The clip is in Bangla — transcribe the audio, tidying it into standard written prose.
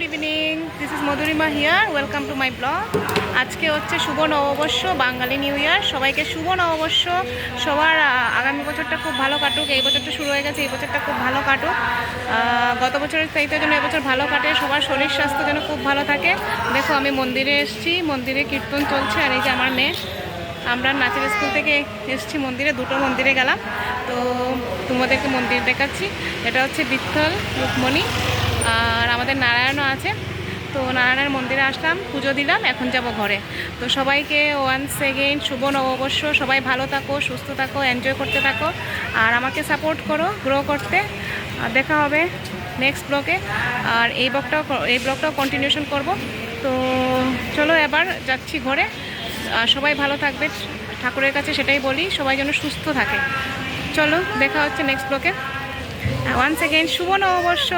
Evening, this is Madhurima here, welcome to my blog. আজকে হচ্ছে শুভ নববর্ষ, বাঙালি নিউ ইয়ার। সবাইকে শুভ নববর্ষ। সবার আগামী বছরটা খুব ভালো কাটুক। এই বছরটা শুরু হয়ে গেছে, এই বছরটা খুব ভালো কাটুক। গত বছরের চাইতে যেন এবছর ভালো কাটে। সবার শরীর স্বাস্থ্য যেন খুব ভালো থাকে। দেখো আমি মন্দিরে এসেছি, মন্দিরে কীর্তন চলছে, আর এই যে আমার মেয়ে। আমরা নাচের স্কুল থেকে এসেছি মন্দিরে, দুটো মন্দিরে গেলাম। তো তোমাদেরকে মন্দির দেখাচ্ছি। এটা হচ্ছে বিত্থল রুকমণি, আর আমাদের নারায়ণও আছে। তো নারায়ণের মন্দিরে আসলাম, পুজো দিলাম, এখন যাব ঘরে। তো সবাইকে ওয়ান্স এগেইন শুভ নববর্ষ। সবাই ভালো থাকো, সুস্থ থাকো, এনজয় করতে থাকো, আর আমাকে সাপোর্ট করো গ্রো করতে। আর দেখা হবে নেক্সট ব্লগে। আর এই ব্লগটাও কন্টিনিউশন করব। তো চলো এবার যাচ্ছি ঘরে। সবাই ভালো থাকবে, ঠাকুরের কাছে সেটাই বলি, সবাই যেন সুস্থ থাকে। চলো দেখা হচ্ছে নেক্সট ব্লগে। ওয়ান্স এগেইন শুভ নববর্ষ।